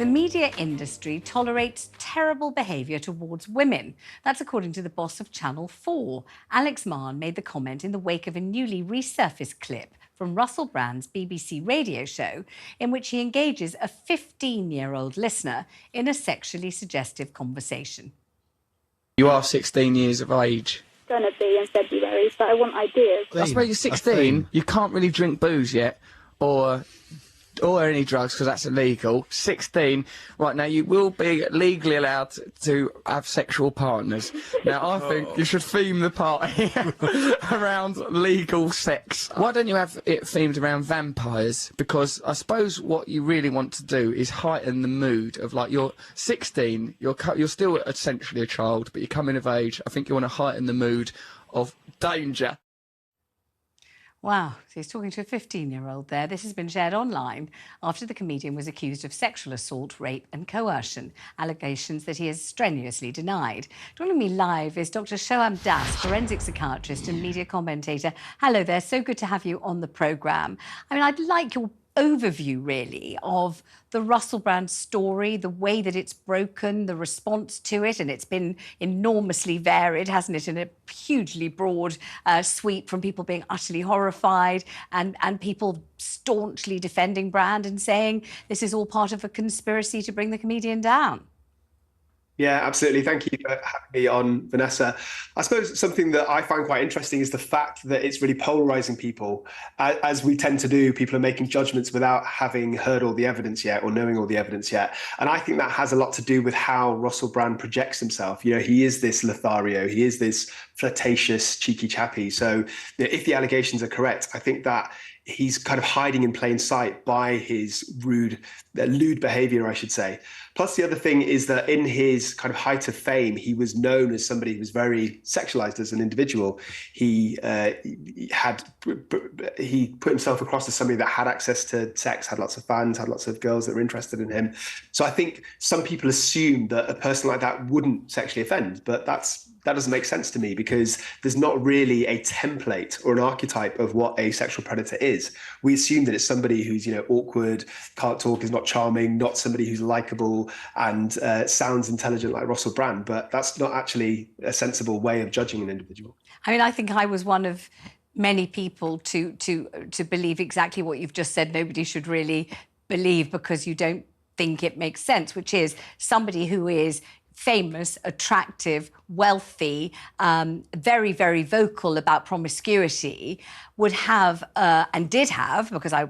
The media industry tolerates terrible behaviour towards women. That's according to the boss of Channel 4. Alex Mahon made the comment in the wake of a newly resurfaced clip from Russell Brand's BBC radio show in which he engages a 15-year-old listener in a sexually suggestive conversation. You are 16 years of age. Gonna be in February, but I want ideas. I suppose you're 16, you can't really drink booze yet, or any drugs, because that's illegal. 16, right, now you will be legally allowed to have sexual partners. Now, I think you should theme the party around legal sex. Why don't you have it themed around vampires? Because I suppose what you really want to do is heighten the mood of, like, you're 16, you're still essentially a child, but you're coming of age. I think you want to heighten the mood of danger. Wow, so he's talking to a 15-year-old there. This has been shared online after the comedian was accused of sexual assault, rape and coercion, allegations that he has strenuously denied. Joining me live is Dr. Soham, forensic psychiatrist and media commentator. Hello there, so good to have you on the programme. I mean, I'd like your overview, really, of the Russell Brand story, the way that it's broken, the response to it, and it's been enormously varied, hasn't it, in a hugely broad sweep, from people being utterly horrified and people staunchly defending Brand and saying this is all part of a conspiracy to bring the comedian down. Yeah, absolutely. Thank you for having me on, Vanessa. I suppose something that I find quite interesting is the fact that it's really polarizing people. As we tend to do, people are making judgments without having heard all the evidence yet or knowing all the evidence yet. And I think that has a lot to do with how Russell Brand projects himself. You know, he is this Lothario, he is this flirtatious, cheeky chappy. So if the allegations are correct, I think that he's kind of hiding in plain sight by his lewd behavior, I should say. Plus, the other thing is that in his kind of height of fame, he was known as somebody who was very sexualized as an individual. He put himself across as somebody that had access to sex, had lots of fans, had lots of girls that were interested in him. So I think some people assume that a person like that wouldn't sexually offend, but that doesn't make sense to me, because there's not really a template or an archetype of what a sexual predator is. We assume that it's somebody who's, you know, awkward, can't talk, is not charming, not somebody who's likable and sounds intelligent like Russell Brand, but that's not actually a sensible way of judging an individual. I mean, I think I was one of many people to believe exactly what you've just said. Nobody should really believe because you don't think it makes sense, which is somebody who is famous, attractive, wealthy, very, very vocal about promiscuity, would have and did have, because I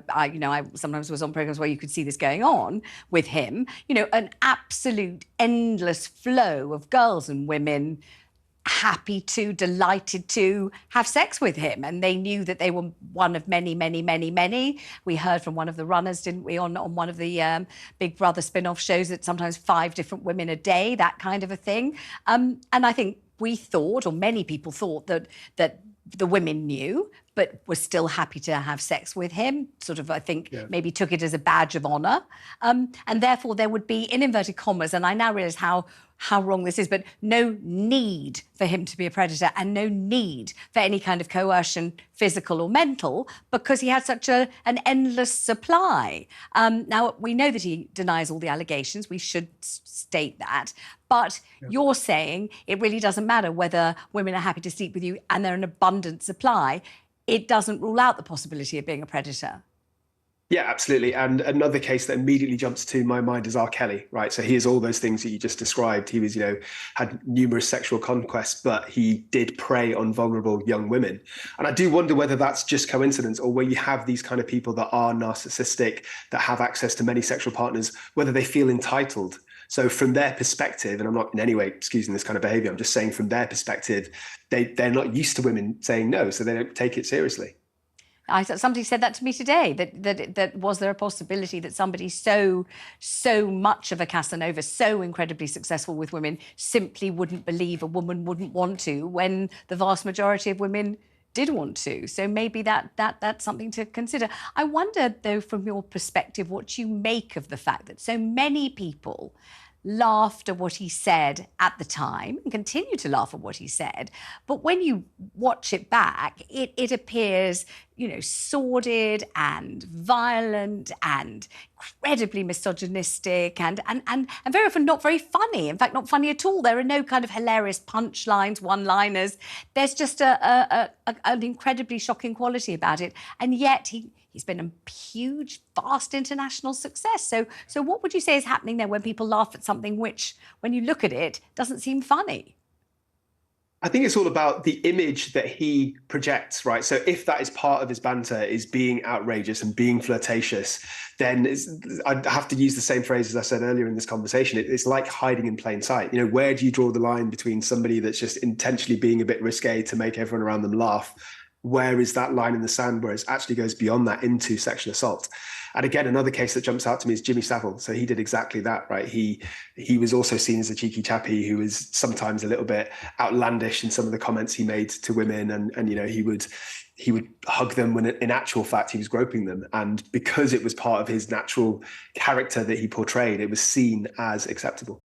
sometimes was on programs where you could see this going on with him, you know, an absolute endless flow of girls and women happy to, delighted to have sex with him. And they knew that they were one of many, many, many, many. We heard from one of the runners, didn't we, on one of the Big Brother spin-off shows, that sometimes 5 different women a day, that kind of a thing. And I think we thought, or many people thought, that the women knew, but were still happy to have sex with him, sort of, I think, maybe took it as a badge of honour. And therefore there would be, in inverted commas, and I now realise how wrong this is, but no need for him to be a predator and no need for any kind of coercion, physical or mental, because he had such an endless supply. Now, we know that he denies all the allegations. We should state that. But you're saying it really doesn't matter whether women are happy to sleep with you and they're an abundant supply. It doesn't rule out the possibility of being a predator. Yeah, absolutely. And another case that immediately jumps to my mind is R. Kelly, right? So he is all those things that you just described. He was, you know, had numerous sexual conquests, but he did prey on vulnerable young women. And I do wonder whether that's just coincidence, or where you have these kind of people that are narcissistic, that have access to many sexual partners, whether they feel entitled. So from their perspective, and I'm not in any way excusing this kind of behavior, I'm just saying from their perspective, they're not used to women saying no, so they don't take it seriously. Somebody said that to me today, that was there a possibility that somebody so much of a Casanova, so incredibly successful with women, simply wouldn't believe a woman wouldn't want to, when the vast majority of women did want to. So maybe that's something to consider. I wonder, though, from your perspective, what you make of the fact that so many people laughed at what he said at the time and continue to laugh at what he said. But when you watch it back, it appears, sordid and violent and incredibly misogynistic and very often not very funny. In fact, not funny at all. There are no kind of hilarious punchlines, one-liners. There's just an incredibly shocking quality about it. And yet he's been a huge, vast international success. So what would you say is happening there when people laugh at something which, when you look at it, doesn't seem funny? I think it's all about the image that he projects, right? So if that is part of his banter, is being outrageous and being flirtatious, then I'd have to use the same phrase as I said earlier in this conversation. It's like hiding in plain sight. Where do you draw the line between somebody that's just intentionally being a bit risque to make everyone around them laugh? Where is that line in the sand where it actually goes beyond that into sexual assault? And again, another case that jumps out to me is Jimmy Savile. So he did exactly that, right? He was also seen as a cheeky chappy who was sometimes a little bit outlandish in some of the comments he made to women, and he would hug them when in actual fact he was groping them. And because it was part of his natural character that he portrayed, it was seen as acceptable.